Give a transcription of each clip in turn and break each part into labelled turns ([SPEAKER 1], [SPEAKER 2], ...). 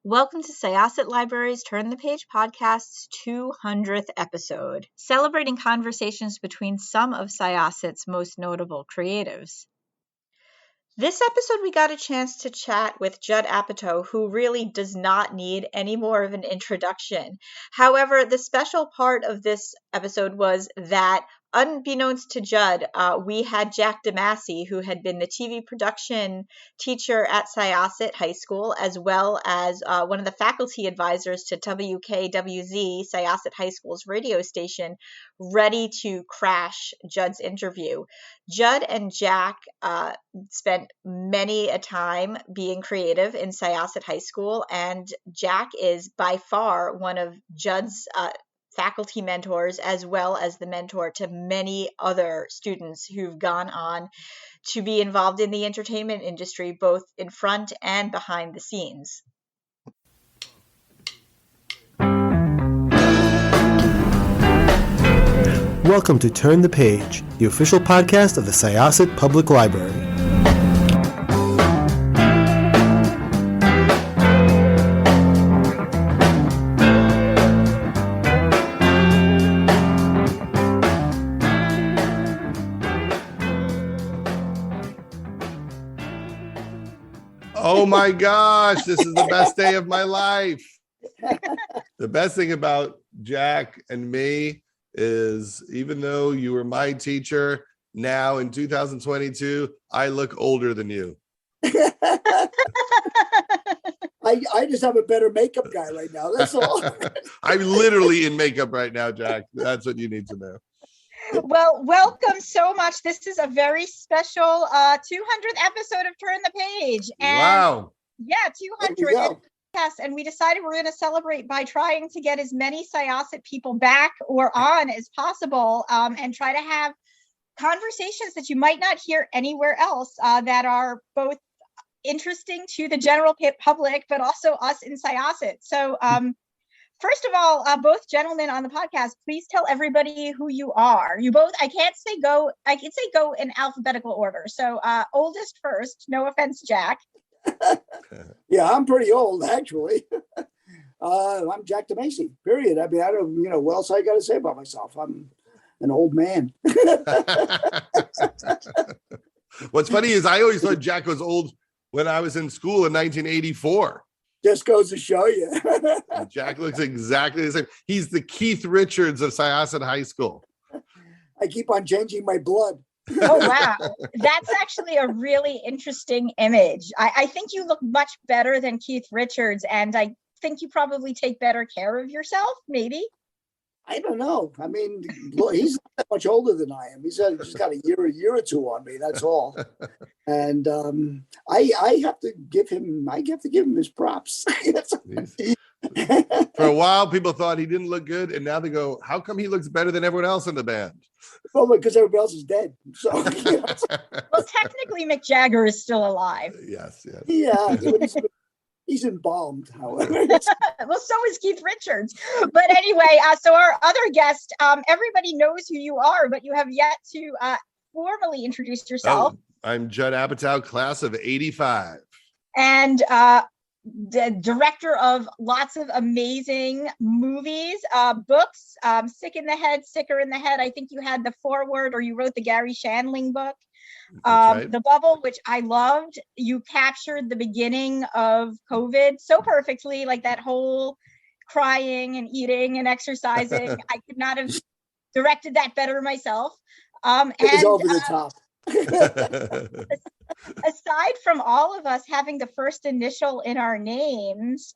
[SPEAKER 1] Welcome to Syosset Library's Turn the Page podcast's 200th episode, celebrating conversations between some of Syosset's most notable creatives. This episode, we got a chance to chat with Judd Apatow, who really does not need any more of an introduction. However, the special part of this episode was that, unbeknownst to Judd, we had Jack DeMasi, who had been the TV production teacher at Syosset High School, as well as one of the faculty advisors to WKWZ, Syosset High School's radio station, ready to crash Judd's interview. Judd and Jack spent many a time being creative in Syosset High School, and Jack is by far one of Judd's faculty mentors, as well as the mentor to many other students who've gone on to be involved in the entertainment industry, both in front and behind the scenes.
[SPEAKER 2] Welcome to Turn the Page, the official podcast of the Syosset Public Library.
[SPEAKER 3] Oh my gosh, this is the best day of my life. The best thing about Jack and me is, even though you were my teacher, now in 2022, I look older than you.
[SPEAKER 4] I just have a better makeup guy right now. That's all.
[SPEAKER 3] I'm literally in makeup right now, Jack. That's what you need to know.
[SPEAKER 1] Well, welcome so much. This is a very special 200th episode of Turn the Page. And
[SPEAKER 3] Wow.
[SPEAKER 1] Yeah, 200. Yes, and we decided we're going to celebrate by trying to get as many Syosset people back or on as possible, and try to have conversations that you might not hear anywhere else, that are both interesting to the general public, but also us in Syosset. So first of all, both gentlemen on the podcast, please tell everybody who you are. You both, I can say go in alphabetical order. So oldest first, no offense, Jack.
[SPEAKER 4] Yeah, I'm pretty old, actually. I'm Jack DeMasi, period. I mean, I don't, what else I got to say about myself? I'm an old man.
[SPEAKER 3] What's funny is I always thought Jack was old when I was in school in 1984.
[SPEAKER 4] Just goes to show you.
[SPEAKER 3] Jack looks exactly the same. He's the Keith Richards of Syosset High School.
[SPEAKER 4] I keep on changing my blood.
[SPEAKER 1] Oh, wow. That's actually a really interesting image. I think you look much better than Keith Richards, and I think you probably take better care of yourself, maybe.
[SPEAKER 4] I don't know. I mean, look, he's not that much older than I am. He's just got a year or two on me. That's all. And I have to give him his props.
[SPEAKER 3] For a while, people thought he didn't look good, and now they go, "How come he looks better than everyone else in the band?"
[SPEAKER 4] Well, because everybody else is dead. So,
[SPEAKER 1] Well, technically, Mick Jagger is still alive.
[SPEAKER 3] Yes.
[SPEAKER 4] Yeah, he's embalmed, however.
[SPEAKER 1] Well, so is Keith Richards. But anyway, so our other guest, everybody knows who you are, but you have yet to formally introduce yourself.
[SPEAKER 3] I'm Judd Apatow, class of '85.
[SPEAKER 1] And the director of lots of amazing movies, books, Sicker in the Head. I think you had the foreword, or you wrote the Gary Shandling book. Right. The Bubble, which I loved. You captured the beginning of COVID so perfectly, like that whole crying and eating and exercising. I could not have directed that better myself.
[SPEAKER 4] It was over the top.
[SPEAKER 1] Aside from all of us having the first initial in our names,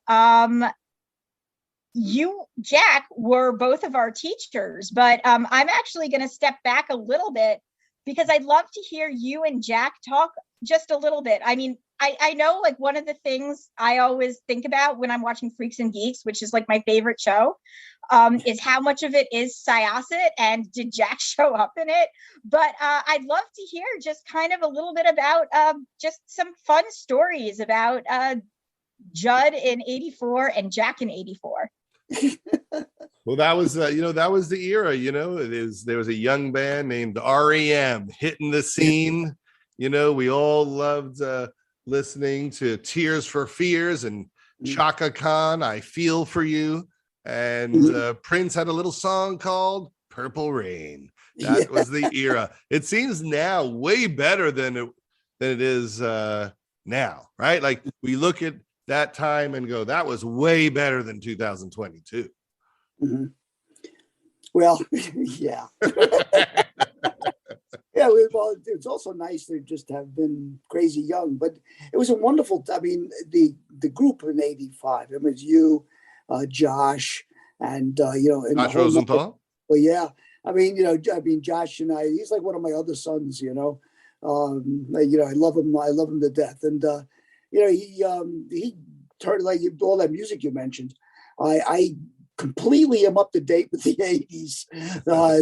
[SPEAKER 1] you, Jack, were both of our teachers, but I'm actually going to step back a little bit because I'd love to hear you and Jack talk just a little bit. I mean, I know, like, one of the things I always think about when I'm watching Freaks and Geeks, which is like my favorite show, is how much of it is Syosset and did Jack show up in it? But I'd love to hear just kind of a little bit about just some fun stories about Judd in '84 and Jack in '84.
[SPEAKER 3] Well, that was that was the era. There was a young band named REM hitting the scene. We all loved listening to Tears for Fears and Chaka Khan, I Feel For You. And Prince had a little song called Purple Rain. That was the era. It seems now way better than it is now, right? Like we look at that time and go, that was way better than 2022.
[SPEAKER 4] Mm-hmm. Well, yeah. Yeah, well, it's also nice to just have been crazy young, but it was a wonderful. I mean, the group in '85. It was you, Josh, and and
[SPEAKER 3] Josh Rosenthal.
[SPEAKER 4] Well, yeah. I mean, Josh and he's like one of my other sons. I love him. I love him to death. And he turned like all that music you mentioned. I completely am up to date with the '80s,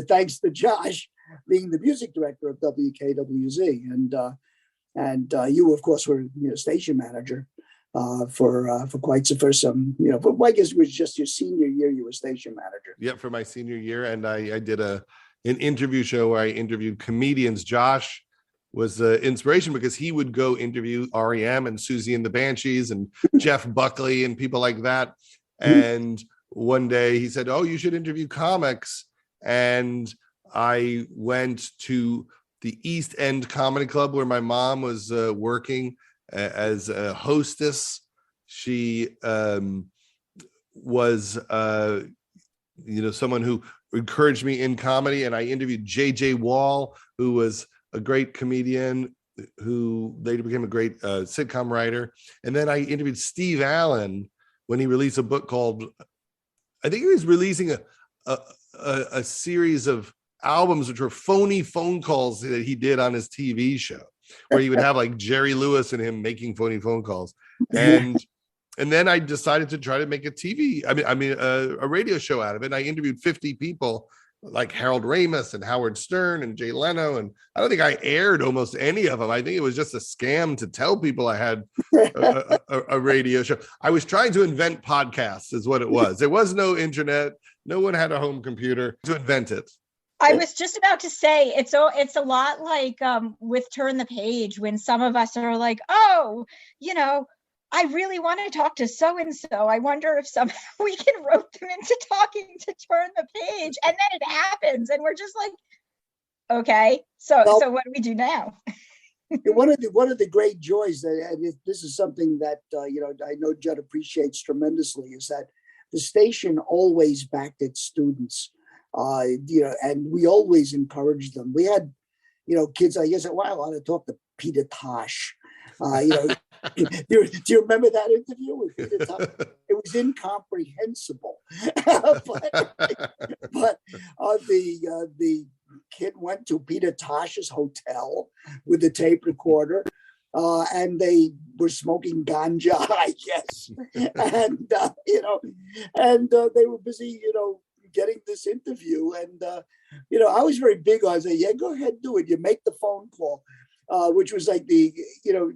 [SPEAKER 4] thanks to Josh being the music director of WKWZ, and you of course were station manager for some but I guess it was just your senior year you were station manager.
[SPEAKER 3] Yeah, for my senior year, and I did an interview show where I interviewed comedians. Josh was the inspiration because he would go interview REM and Susie and the Banshees and Jeff Buckley and people like that. And one day he said, "Oh, you should interview comics," and I went to the East End Comedy Club where my mom was working as a hostess. She was, someone who encouraged me in comedy, and I interviewed J.J. Wall, who was a great comedian who later became a great sitcom writer. And then I interviewed Steve Allen when he released a book called, I think he was releasing a series of albums which were phony phone calls that he did on his TV show, where he would have like Jerry Lewis and him making phony phone calls. And then I decided to try to make a radio show out of it. And I interviewed 50 people like Harold Ramis and Howard Stern and Jay Leno. And I don't think I aired almost any of them. I think it was just a scam to tell people I had a radio show. I was trying to invent podcasts is what it was. There was no internet. No one had a home computer to invent it.
[SPEAKER 1] I was just about to say it's a lot like with Turn the Page, when some of us are like, oh, I really want to talk to so and so. I wonder if somehow we can rope them into talking to Turn the Page, and then it happens, and we're just like, okay, so what do we do now?
[SPEAKER 4] One of the great joys and this is something that I know Judd appreciates tremendously, is that the station always backed its students. And we always encouraged them. We had, kids, I guess, I want to talk to Peter Tosh. Do you remember that interview with Peter Tosh? It was incomprehensible. but the kid went to Peter Tosh's hotel with the tape recorder. And they were smoking ganja, I guess. And, they were busy, getting this interview. And, I was very big on saying, yeah, go ahead, do it. You make the phone call, which was like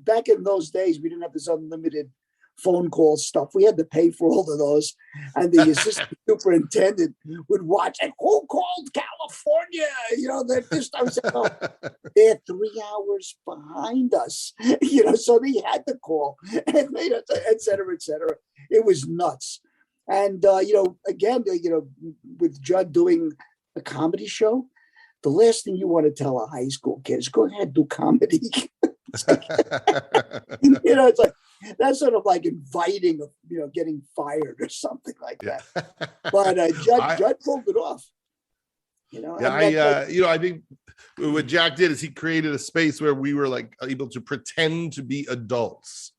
[SPEAKER 4] back in those days, we didn't have this unlimited phone call stuff. We had to pay for all of those. And the assistant superintendent would watch, and who called California? I was saying, oh, they're 3 hours behind us, so they had to call, and et cetera, et cetera. It was nuts. And, again, with Judd doing a comedy show, the last thing you want to tell a high school kid is go ahead, do comedy. It's like, it's like, that's sort of like inviting, getting fired or something like that. But Judd pulled it off.
[SPEAKER 3] I think what Jack did is he created a space where we were like able to pretend to be adults.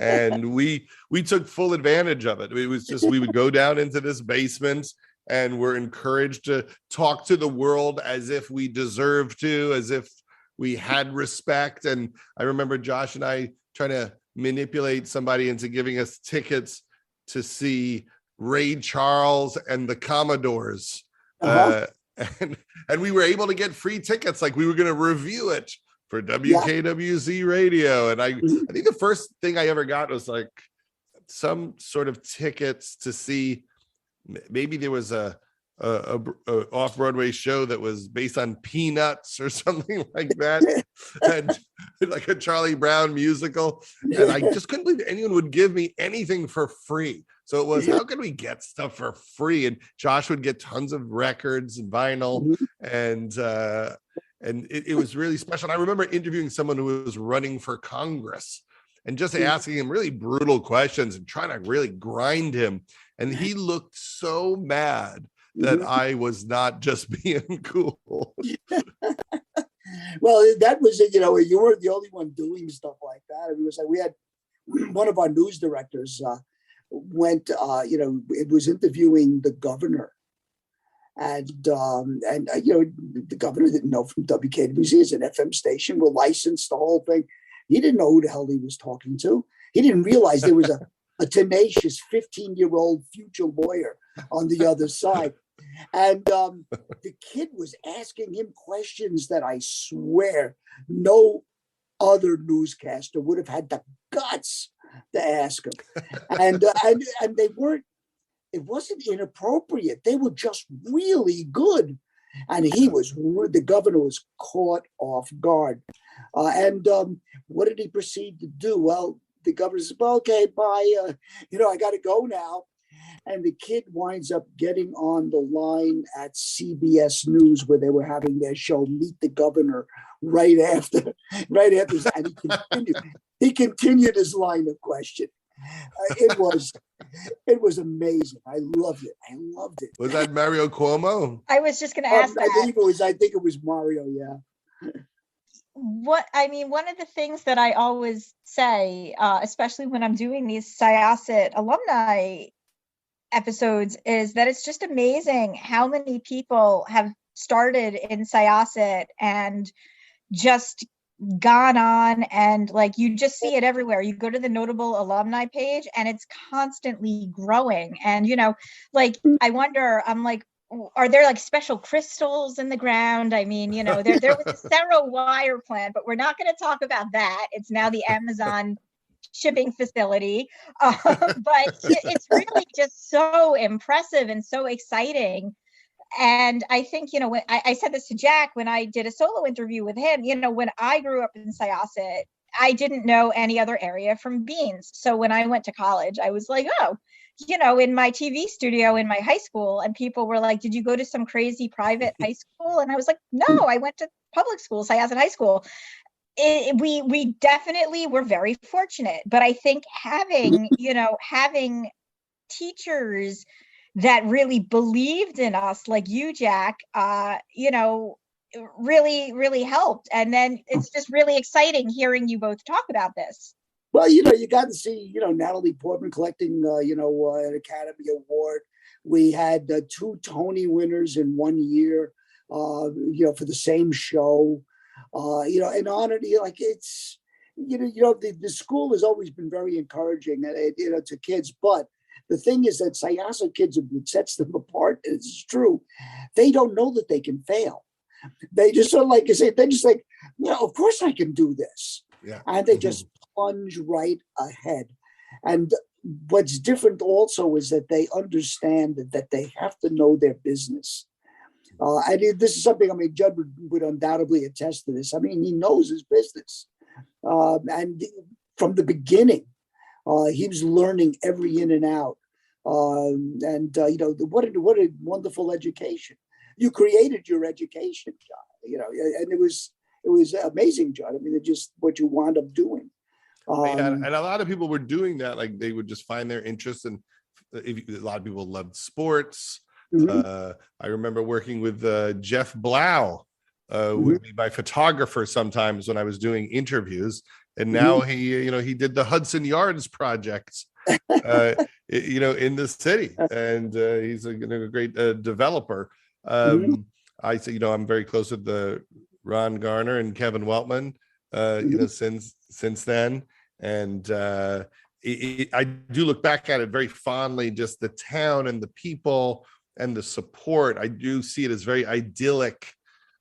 [SPEAKER 3] And we took full advantage of it. It was just, we would go down into this basement and we're encouraged to talk to the world as if we deserve to, as if we had respect. And I remember Josh and I trying to manipulate somebody into giving us tickets to see Ray Charles and the Commodores. And we were able to get free tickets. Like we were going to review it for WKWZ radio. And I think the first thing I ever got was like some sort of tickets to see, maybe there was a off-Broadway show that was based on Peanuts or something like that, and like a Charlie Brown musical. And I just couldn't believe anyone would give me anything for free. So it was, how can we get stuff for free? And Josh would get tons of records and vinyl, and it was really special. And I remember interviewing someone who was running for Congress and just asking him really brutal questions and trying to really grind him. And he looked so mad that I was not just being cool.
[SPEAKER 4] Well, that was, you weren't the only one doing stuff like that. It was like we had one of our news directors went, it was interviewing the governor. And the governor didn't know from WKWZ is an FM station. We're licensed, the whole thing. He didn't know who the hell he was talking to. He didn't realize there was a tenacious 15-year-old future lawyer on the other side. And the kid was asking him questions that I swear no other newscaster would have had the guts to ask him. And they weren't, it wasn't inappropriate. They were just really good. And the governor was caught off guard. What did he proceed to do? Well, the governor said, well, okay, bye. I got to go now. And the kid winds up getting on the line at CBS News where they were having their show, Meet the Governor, right after. And he continued his line of questioning. It was amazing. I loved it.
[SPEAKER 3] Was that Mario Cuomo?
[SPEAKER 1] I was just going to ask that.
[SPEAKER 4] I think it was Mario. Yeah.
[SPEAKER 1] One of the things that I always say, especially when I'm doing these Syosset alumni episodes, is that it's just amazing how many people have started in Syosset and just gone on, and like you just see it everywhere. You go to the notable alumni page and it's constantly growing. And I wonder, I'm like, are there like special crystals in the ground? I mean, there was a Cerro wire plant, but we're not going to talk about that. It's now the Amazon shipping facility. But it's really just so impressive and so exciting. And I think, when I said this to Jack when I did a solo interview with him, when I grew up in Syosset, I didn't know any other area from beans. So when I went to college, I was like, oh, in my TV studio in my high school, and people were like, did you go to some crazy private high school? And I was like, no, I went to public school, Syosset High School. We definitely were very fortunate, but I think having teachers that really believed in us, like you, Jack, really, really helped. And then it's just really exciting hearing you both talk about this.
[SPEAKER 4] Well, you got to see, Natalie Portman collecting, an Academy Award. We had 2 Tony winners in 1 year, for the same show. In honor, it's, the school has always been very encouraging, to kids. But the thing is that Syosset kids, what sets them apart, and it's true, they don't know that they can fail. They just sort of like you say, they're just like, of course I can do this.
[SPEAKER 3] Yeah.
[SPEAKER 4] And they just plunge right ahead. And what's different also is that they understand that they have to know their business. And this is something, Judd would undoubtedly attest to this. He knows his business. And from the beginning, he was learning every in and out. What a wonderful education. You created your education, Judd, and it was amazing, Judd. It's just what you wound up doing.
[SPEAKER 3] And a lot of people were doing that. Like they would just find their interest in, a lot of people loved sports. I remember working with Jeff Blau, would be my photographer sometimes when I was doing interviews. And now he did the Hudson Yards projects, in the city, and he's a great developer. I say, I'm very close with the Ron Garner and Kevin Weltman, since then. And I do look back at it very fondly, just the town and the people and the support. I do see it as very idyllic,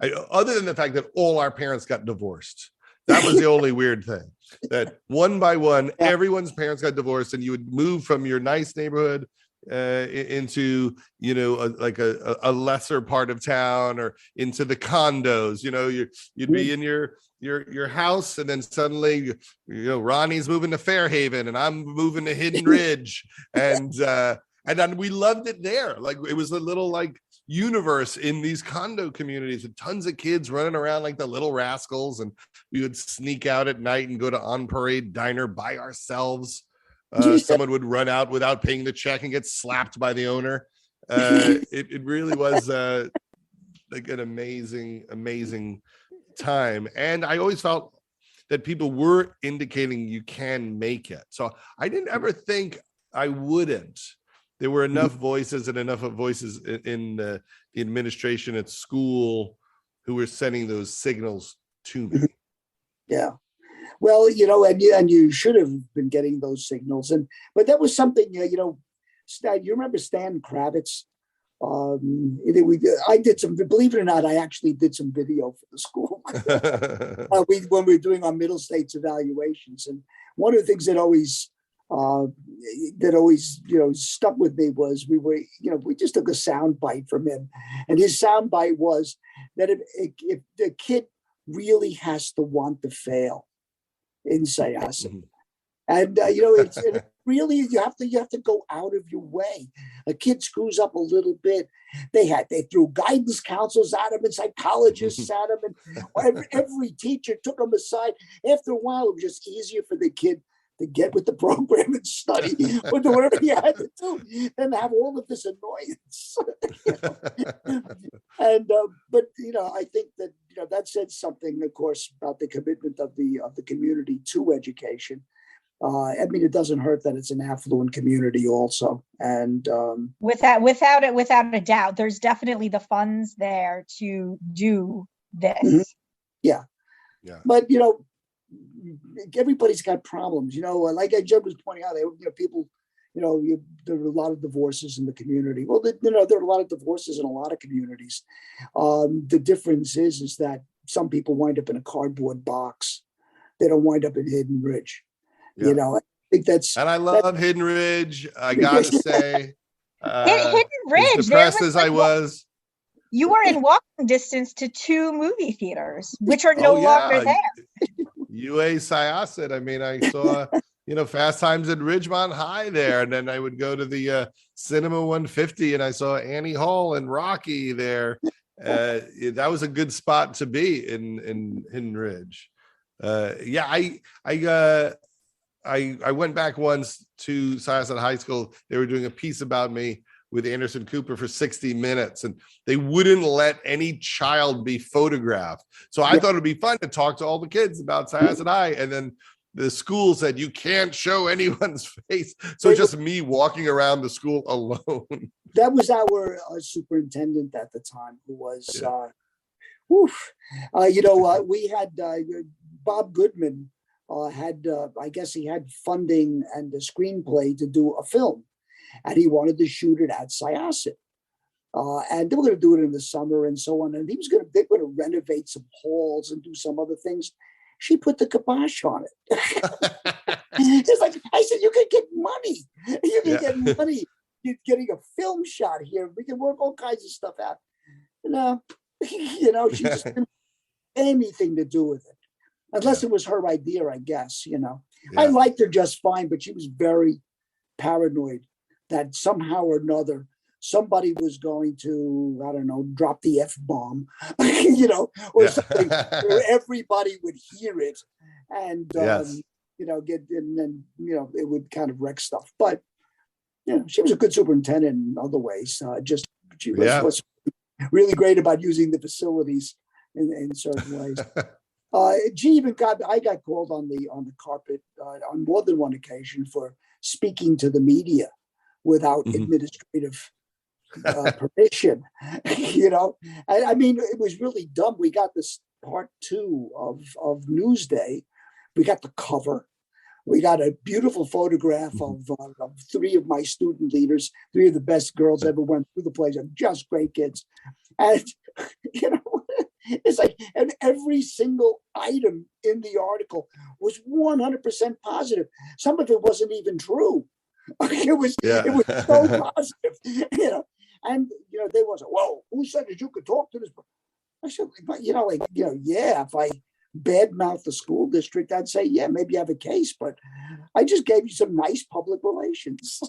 [SPEAKER 3] other than the fact that all our parents got divorced. That was the only weird thing, that one by one, everyone's parents got divorced, and you would move from your nice neighborhood into, you know, like a lesser part of town, or into the condos. You know, you'd be in your house, and then suddenly, you know, Ronnie's moving to Fairhaven and I'm moving to Hidden Ridge, and then we loved it there. Like, it was a little like universe in these condo communities with tons of kids running around like the little rascals, and we would sneak out at night and go to On Parade Diner by ourselves. Someone would run out without paying the check and get slapped by the owner. It really was like an amazing time. And I always felt that people were indicating you can make it. So I didn't ever think I wouldn't. There were enough voices and enough of voices in the administration at school who were sending those signals to me.
[SPEAKER 4] Yeah. Well, you know, and you should have been getting those signals. But that was something, you know, Stan, you remember Stan Kravitz? I did some, believe it or not, I actually did some video for the school when we were doing our middle states evaluations. And one of the things that always, you know, stuck with me was we just took a sound bite from him. And his sound bite was that if the kid really has to want to fail in Syosset. And you know, it's really, you have to go out of your way. A kid screws up a little bit, they threw guidance counselors at him and psychologists at him, and every teacher took him aside. After a while, it was just easier for the kid to get with the program and study or do whatever he had to do than have all of this annoyance. You know? And but you know, I think that, you know, that said something, of course, about the commitment of the community to education. I mean, it doesn't hurt that it's an affluent community also. And
[SPEAKER 1] without a doubt, there's definitely the funds there to do this.
[SPEAKER 4] Yeah. But you know, everybody's got problems, you know, like Judd was pointing out, you know, people, you know, there are a lot of divorces in the community. Well, you know, there are a lot of divorces in a lot of communities. The difference is that some people wind up in a cardboard box. They don't wind up in Hidden Ridge. You know, I think and
[SPEAKER 3] I love Hidden Ridge. I gotta say,
[SPEAKER 1] Hidden Ridge,
[SPEAKER 3] as depressed as I was,
[SPEAKER 1] you were in walking distance to 2 movie theaters, which are no longer there.
[SPEAKER 3] UA Syosset. I mean, I saw, you know, Fast Times at Ridgemont High there, and then I would go to the Cinema 150, and I saw Annie Hall and Rocky there. That was a good spot to be in Hidden Ridge. I went back once to Syosset High School. They were doing a piece about me with Anderson Cooper for 60 Minutes, and they wouldn't let any child be photographed. So I thought it'd be fun to talk to all the kids about Syosset High, and then the school said you can't show anyone's face. So just me walking around the school alone.
[SPEAKER 4] That was our superintendent at the time, who was, you know, we had Bob Goodman. I guess he had funding and a screenplay to do a film, and he wanted to shoot it at Syosset. And they were going to do it in the summer and so on. And they were going to renovate some halls and do some other things. She put the kibosh on it. It's like, I said, you can get money. You can get money. You're getting a film shot here. We can work all kinds of stuff out. No, you know, she just didn't have anything to do with it. Unless it was her idea, I guess, you know. I liked her just fine, but she was very paranoid that somehow or another somebody was going to, I don't know, drop the F-bomb, you know, or something where everybody would hear it and, you know, and then, you know, it would kind of wreck stuff. But, you know, she was a good superintendent in other ways. She was really great about using the facilities in certain ways. I got called on the carpet on more than one occasion for speaking to the media without administrative permission. You know, I mean, it was really dumb. We got this part 2 of Newsday. We got the cover. We got a beautiful photograph of 3 of my student leaders, 3 of the best girls ever went through the place, just great kids. And, you know, it's like, and every single item in the article was 100% positive. Some of it wasn't even true. It was so positive, And they wasn't. Whoa, who said that you could talk to this? I said, but yeah. If I badmouth the school district, I'd say, yeah, maybe you have a case. But I just gave you some nice public relations.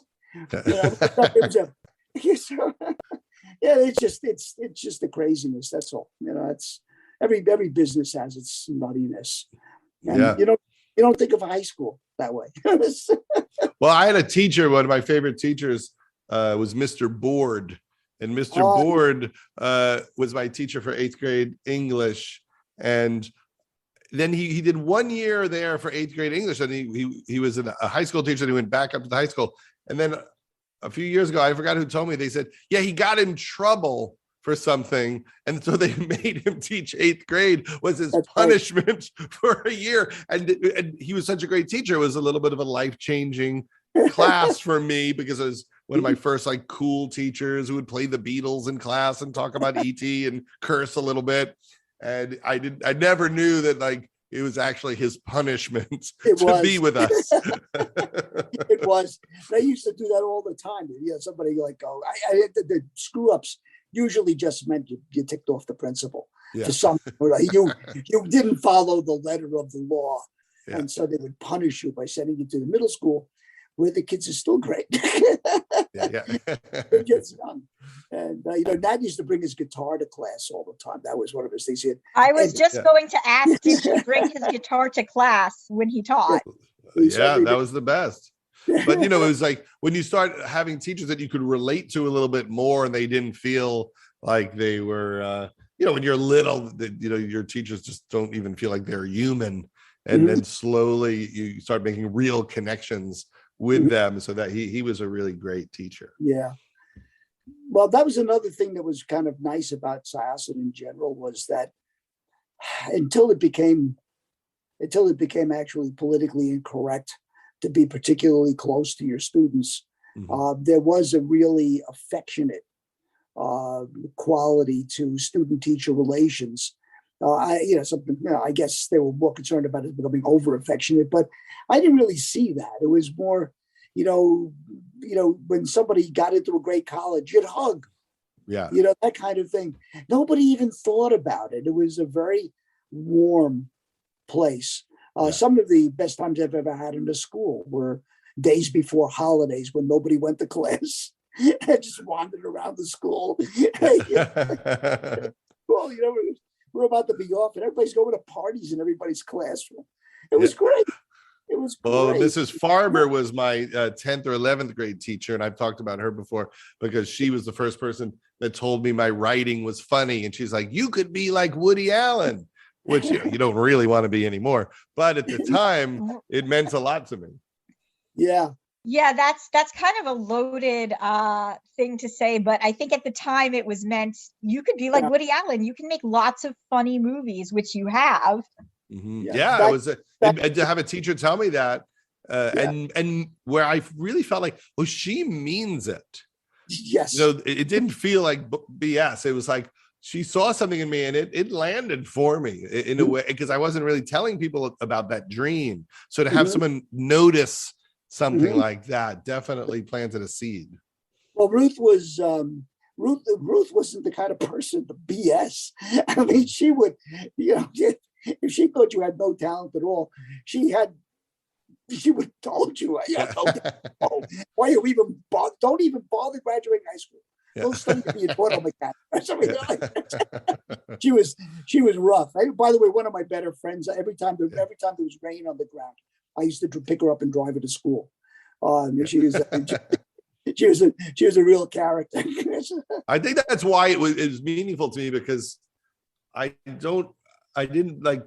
[SPEAKER 4] It's just the craziness. That's all. It's every business has its nuttiness, and you don't think of high school that way.
[SPEAKER 3] Well, I had a teacher. One of my favorite teachers was Mr. Board, and Mr. Board was my teacher for 8th grade English, and then he did 1 year there for 8th grade English, and he was a high school teacher, and he went back up to the high school, and then a few years ago, I forgot who told me, they said, yeah, he got in trouble for something, and so they made him teach 8th grade was his punishment for a year. And he was such a great teacher. It was a little bit of a life-changing class for me, because it was one of my first cool teachers who would play the Beatles in class and talk about E.T. and curse a little bit. And I never knew that it was actually his punishment to be with us.
[SPEAKER 4] It was. They used to do that all the time. Somebody the screw ups usually just meant you ticked off the principal to something. You didn't follow the letter of the law, and so they would punish you by sending you to the middle school, where the kids are still great. They're just young. And Nat used to bring his guitar to class all the time. That was one of his things.
[SPEAKER 1] I was going to ask, did he bring his guitar to class when he taught?
[SPEAKER 3] Yeah, that was the best. But it was when you start having teachers that you could relate to a little bit more, and they didn't feel like they were when you're little, your teachers just don't even feel like they're human. And then slowly you start making real connections with them, so that he was a really great teacher.
[SPEAKER 4] Yeah. Well, that was another thing that was kind of nice about Syosset in general, was that until it became actually politically incorrect to be particularly close to your students, there was a really affectionate quality to student-teacher relations. I guess they were more concerned about it becoming over affectionate, but I didn't really see that. It was more, when somebody got into a great college, you'd hug, that kind of thing. Nobody even thought about it. It was a very warm place. Some of the best times I've ever had in the school were days before holidays, when nobody went to class. I just wandered around the school. Well, we're about to be off, and everybody's going to parties in everybody's classroom. It was great. It was great.
[SPEAKER 3] Well, Mrs. Farber was my 10th or 11th grade teacher, and I've talked about her before, because she was the first person that told me my writing was funny. And she's like, you could be like Woody Allen, which you don't really want to be anymore. But at the time, it meant a lot to me.
[SPEAKER 4] Yeah.
[SPEAKER 1] Yeah, that's kind of a loaded thing to say, but I think at the time it was meant you could be like Woody Allen. You can make lots of funny movies, which you have.
[SPEAKER 3] It was and to have a teacher tell me that, and where I really felt like, oh, she means it.
[SPEAKER 4] Yes.
[SPEAKER 3] It didn't feel like BS. It was like she saw something in me, and it landed for me in a way, because I wasn't really telling people about that dream. So to have someone notice something like that definitely planted a seed.
[SPEAKER 4] Well, Ruth wasn't the kind of person to BS. I mean, she would, if she thought you had no talent at all, she would told you, why you even bother? Don't even bother graduating high school. Don't study to be an auto mechanic or something like that. She was rough. By the way, one of my better friends, every time there was rain on the ground, I used to pick her up and drive her to school. She was a real character.
[SPEAKER 3] I think that's why it was meaningful to me, because I didn't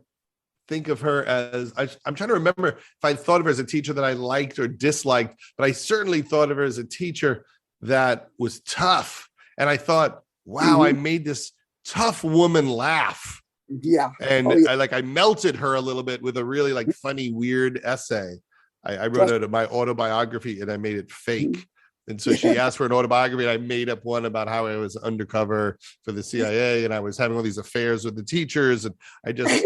[SPEAKER 3] think of her as, I'm trying to remember if I thought of her as a teacher that I liked or disliked, but I certainly thought of her as a teacher that was tough. And I thought, wow, I made this tough woman laugh.
[SPEAKER 4] Yeah.
[SPEAKER 3] And I melted her a little bit with a really funny, weird essay. I wrote out my autobiography, and I made it fake. And so she asked for an autobiography, and I made up one about how I was undercover for the CIA, and I was having all these affairs with the teachers. And I just,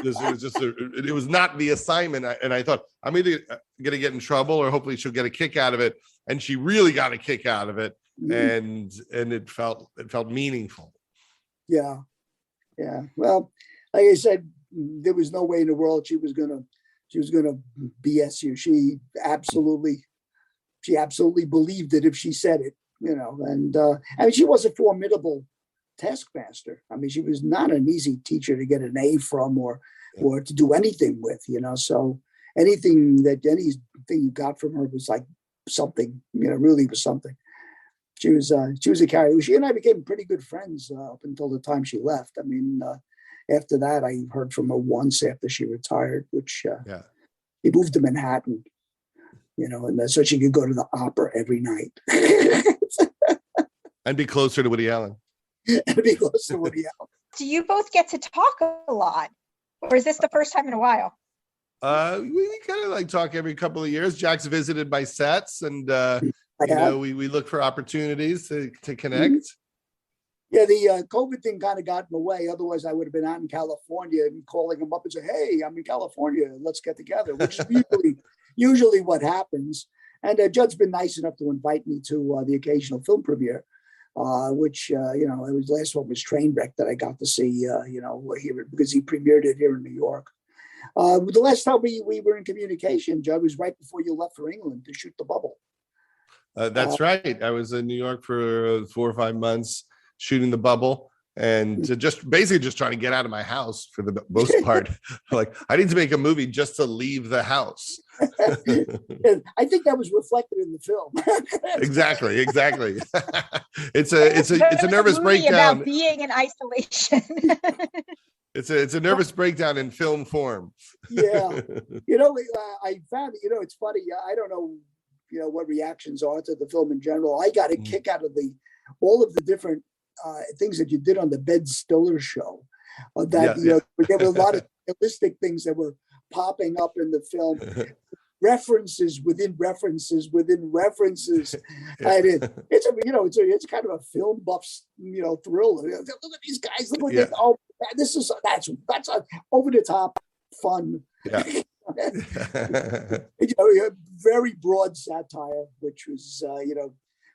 [SPEAKER 3] It was just it was not the assignment, and I thought I'm either gonna get in trouble or hopefully she'll get a kick out of it, and she really got a kick out of it, and it felt meaningful.
[SPEAKER 4] Yeah. Well, like I said, there was no way in the world she was gonna BS you. She absolutely believed it if she said it, and I mean, she was a formidable taskmaster. I mean, she was not an easy teacher to get an A from or to do anything with, so anything you got from her was like something, really was something. She was a carrier. She and I became pretty good friends up until the time she left. I mean, after that, I heard from her once after she retired, which he moved to Manhattan, and so she could go to the opera every night.
[SPEAKER 3] And be closer to Woody Allen.
[SPEAKER 4] And be closer to Woody Allen.
[SPEAKER 1] Do you both get to talk a lot? Or is this the first time in a while?
[SPEAKER 3] We kind of like talk every couple of years. Jack's visited my sets, and we look for opportunities to connect.
[SPEAKER 4] Yeah, the COVID thing kind of got in the way. Otherwise, I would have been out in California and calling him up and say, "Hey, I'm in California. Let's get together," which is usually what happens. And Judd's been nice enough to invite me to the occasional film premiere, which it was the last one was Trainwreck that I got to see. Here because he premiered it here in New York. The last time we were in communication, Judd, was right before you left for England to shoot The Bubble.
[SPEAKER 3] That's right. I was in New York for 4 or 5 months shooting The Bubble, and just trying to get out of my house for the most part. Like, I need to make a movie just to leave the house.
[SPEAKER 4] I think that was reflected in the film.
[SPEAKER 3] Exactly. It's a nervous breakdown
[SPEAKER 1] about being in isolation.
[SPEAKER 3] It's a nervous breakdown in film form.
[SPEAKER 4] Yeah, I found it's funny. I don't know, what reactions are to the film in general. I got a kick out of all of the different things that you did on the Ben Stiller show. There were a lot of realistic things that were popping up in the film. References within references within references. And it's kind of a film buff, thrill. Look at these guys. Look what they, that's a over the top fun.
[SPEAKER 3] Yeah.
[SPEAKER 4] Very broad satire, which was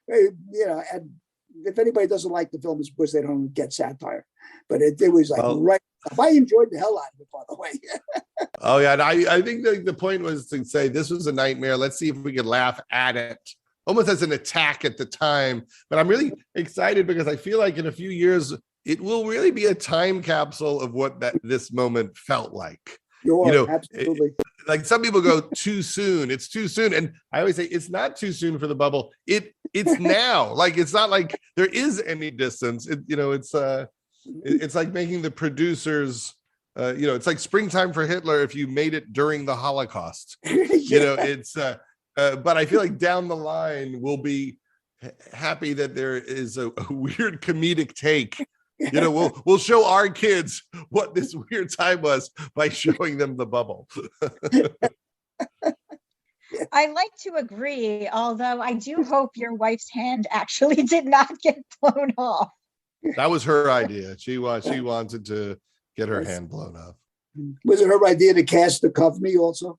[SPEAKER 4] and if anybody doesn't like the film, it's because they don't get satire. But it was like right. I enjoyed the hell out of it, by the way.
[SPEAKER 3] Oh yeah, and I think the point was to say this was a nightmare. Let's see if we could laugh at it, almost as an attack at the time. But I'm really excited because I feel like in a few years it will really be a time capsule of what this moment felt like.
[SPEAKER 4] Absolutely.
[SPEAKER 3] Like some people go too soon. It's too soon, and I always say it's not too soon for The Bubble. It's now. Like it's not like there is any distance. It's like making the producers. It's like Springtime for Hitler if you made it during the Holocaust. But I feel like down the line we'll be happy that there is a weird comedic take. We'll show our kids what this weird time was by showing them The Bubble.
[SPEAKER 1] I like to agree, although I do hope your wife's hand actually did not get blown off.
[SPEAKER 3] That was her idea. She wanted to get her hand blown off.
[SPEAKER 4] Was it her idea to cast the Cover Me also?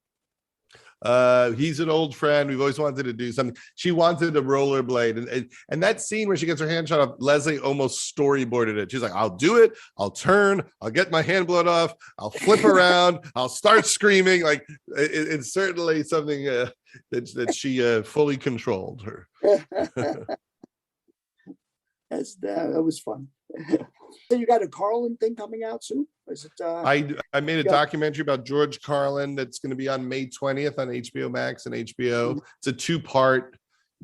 [SPEAKER 3] He's an old friend. We've always wanted to do something. She wanted a rollerblade, and that scene where she gets her hand shot off, Leslie almost storyboarded it. She's like, "I'll do it. I'll turn. I'll get my hand blown off. I'll flip around. I'll start screaming." Like it's certainly something that she fully controlled her.
[SPEAKER 4] That was fun. So you got a Carlin thing coming out soon? Is it?
[SPEAKER 3] I made a documentary about George Carlin that's going to be on May 20th on HBO Max and HBO. It's a 2-part,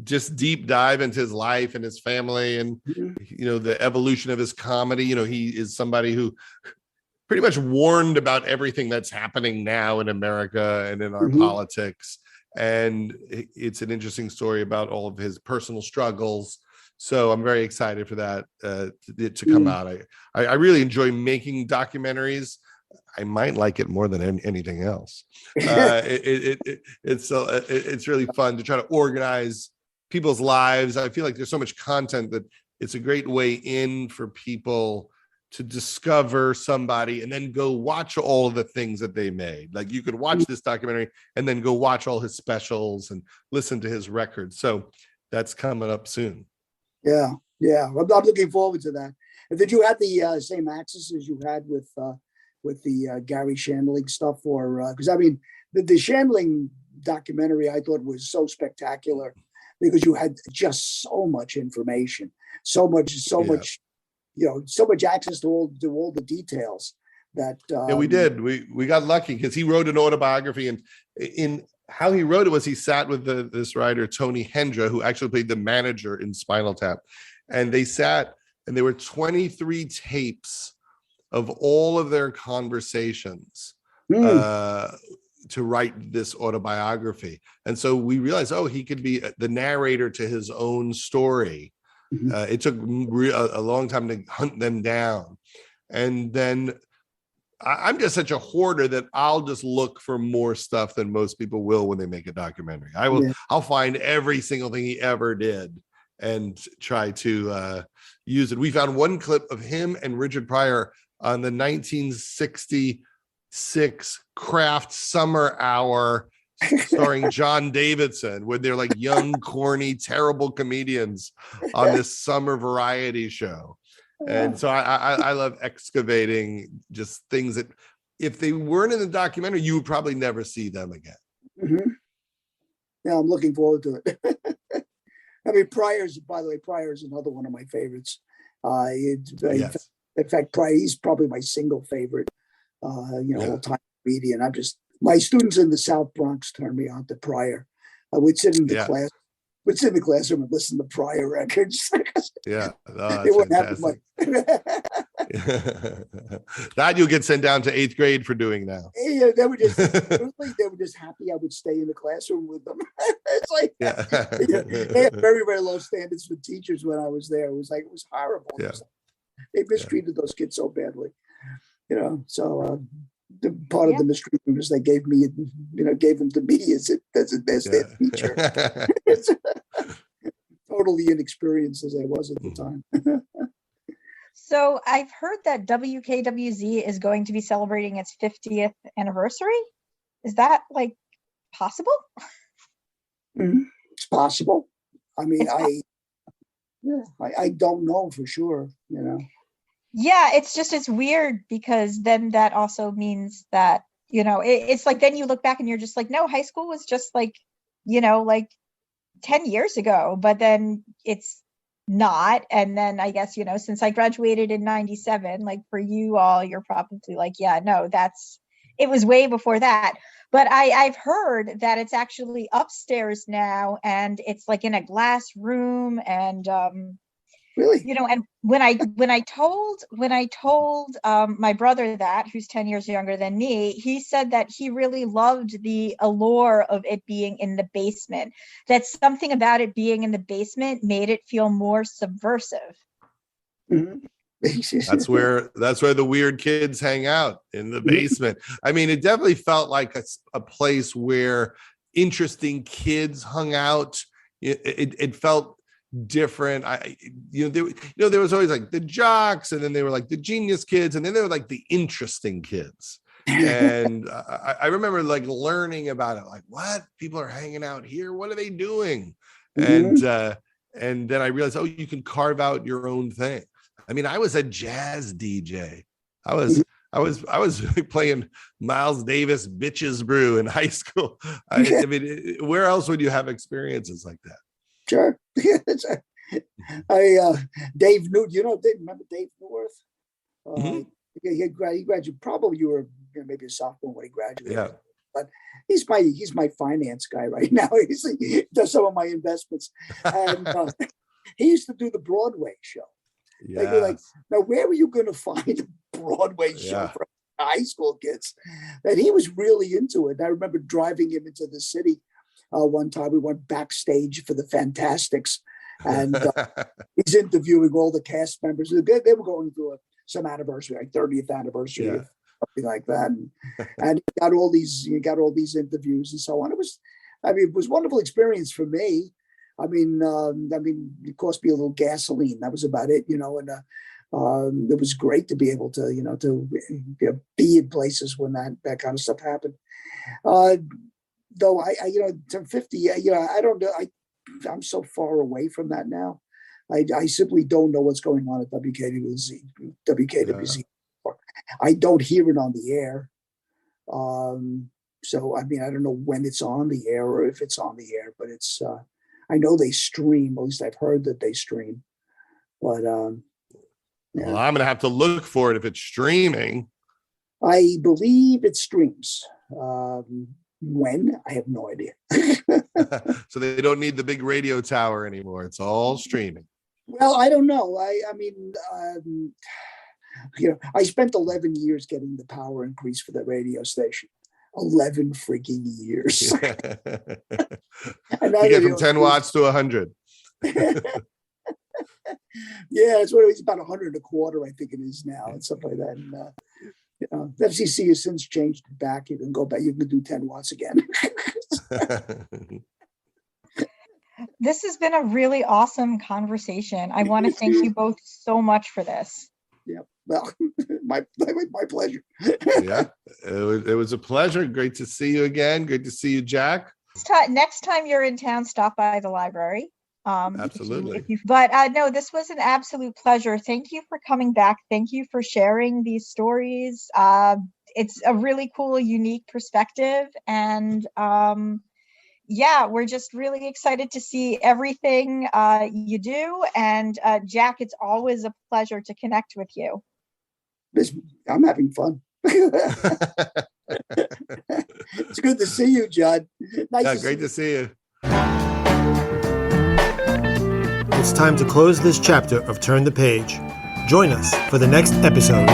[SPEAKER 3] just deep dive into his life and his family, and the evolution of his comedy. He is somebody who pretty much warned about everything that's happening now in America and in our politics. And it's an interesting story about all of his personal struggles. So I'm very excited for that to come out. I really enjoy making documentaries. I might like it more than anything else. It's really fun to try to organize people's lives. I feel like there's so much content that it's a great way in for people to discover somebody and then go watch all of the things that they made. Like you could watch this documentary and then go watch all his specials and listen to his records. So that's coming up soon.
[SPEAKER 4] Yeah. I'm looking forward to that. And did you have the same access as you had with the Gary Shandling stuff? Or because I mean, the Shandling documentary I thought was so spectacular because you had just so much information, so much, so much access to all the details that.
[SPEAKER 3] Yeah, we did. We got lucky because he wrote an autobiography, and in how he wrote it was he sat with this writer Tony Hendra, who actually played the manager in Spinal Tap, and they sat and there were 23 tapes of all of their conversations to write this autobiography. And so we realized, he could be the narrator to his own story. It took a long time to hunt them down. And then I'm just such a hoarder that I'll just look for more stuff than most people will when they make a documentary. I'll find every single thing he ever did and try to use it. We found one clip of him and Richard Pryor on the 1966 Kraft Summer Hour starring John Davidson, where they're like young, corny, terrible comedians on this summer variety show. And so I love excavating just things that if they weren't in the documentary, you would probably never see them again.
[SPEAKER 4] Yeah, I'm looking forward to it. I mean, Pryor's another one of my favorites. In fact, Pryor, he's probably my single favorite, all-time comedian. My students in the South Bronx turned me on to Pryor. I would sit in the classroom and listen to Pryor records.
[SPEAKER 3] That's
[SPEAKER 4] it wouldn't happen much.
[SPEAKER 3] That you'll get sent down to 8th grade for doing now.
[SPEAKER 4] Yeah, they were just happy I would stay in the classroom with them. It's like they had very, very low standards for teachers when I was there. It was horrible.
[SPEAKER 3] Yeah.
[SPEAKER 4] They mistreated those kids so badly, So the part of the mistreatment was they gave them to me as their teacher. Totally inexperienced as I was at the time.
[SPEAKER 1] So I've heard that WKWZ is going to be celebrating its 50th anniversary. Is that possible?
[SPEAKER 4] It's possible. I mean, I don't know for sure,
[SPEAKER 1] Yeah, it's weird because then that also means that, it's like then you look back and you're just like, no, high school was just 10 years ago, but then it's not. And then I guess, since I graduated in 97, for you all, you're probably it was way before that. But I've heard that it's actually upstairs now and it's in a glass room and,
[SPEAKER 4] really?
[SPEAKER 1] And when I told my brother that, who's 10 years younger than me, he said that he really loved the allure of it being in the basement, that something about it being in the basement made it feel more subversive.
[SPEAKER 3] That's where the weird kids hang out, in the basement. I mean, it definitely felt like a place where interesting kids hung out. It felt different. There was always the jocks, and then they were the genius kids, and then they were the interesting kids. And I remember learning about it, what, people are hanging out here, what are they doing? And then I realized, you can carve out your own thing. I mean, I was a jazz DJ. I was playing Miles Davis Bitches Brew in high school. I mean, where else would you have experiences like that?
[SPEAKER 4] Sure. Dave Newt, remember Dave Newworth? He graduated, probably you were maybe a sophomore when he graduated.
[SPEAKER 3] Yeah.
[SPEAKER 4] But he's my finance guy right now. He does some of my investments. And he used to do the Broadway show.
[SPEAKER 3] Yeah.
[SPEAKER 4] They'd be now where were you going to find a Broadway show for high school kids? And he was really into it. I remember driving him into the city. One time we went backstage for the Fantastics, and he's interviewing all the cast members. They were going through some anniversary, 30th anniversary, or something like that, and he got all these interviews and so on. It was a wonderful experience for me. I mean, it cost me a little gasoline. That was about it, and It was great to be able to, be in places when that kind of stuff happened. Though I to 50, I don't know. I'm so far away from that now. I simply don't know what's going on at WKWZ. WKWZ. Yeah. I don't hear it on the air. So, I mean, I don't know when it's on the air or if it's on the air, but it's, I know they stream. At least I've heard that they stream. But, yeah.
[SPEAKER 3] Well, I'm going to have to look for it if it's streaming.
[SPEAKER 4] I believe it streams. When? I have no idea.
[SPEAKER 3] So they don't need the big radio tower anymore. It's all streaming.
[SPEAKER 4] Well, I don't know. I mean, I spent 11 years getting the power increase for the radio station. 11 freaking years.
[SPEAKER 3] You get from 10 watts to 100.
[SPEAKER 4] Yeah, it's what it was, about 100 a quarter, I think it is now, and stuff like that. And the FCC has since changed it back. You can go back. You can do 10 watts again.
[SPEAKER 1] This has been a really awesome conversation. I want to thank you both so much for this.
[SPEAKER 4] Yeah, well, my pleasure.
[SPEAKER 3] Yeah, it was a pleasure. Great to see you again. Great to see you, Jack.
[SPEAKER 1] Next time you're in town, stop by the library.
[SPEAKER 3] Absolutely.
[SPEAKER 1] But no, this was an absolute pleasure. Thank you for coming back. Thank you for sharing these stories. It's a really cool, unique perspective. And yeah, we're just really excited to see everything you do. And Jack, it's always a pleasure to connect with you.
[SPEAKER 4] I'm having fun. It's good to see you, Judd.
[SPEAKER 3] Great to see you.
[SPEAKER 2] It's time to close this chapter of Turn the Page. Join us for the next episode.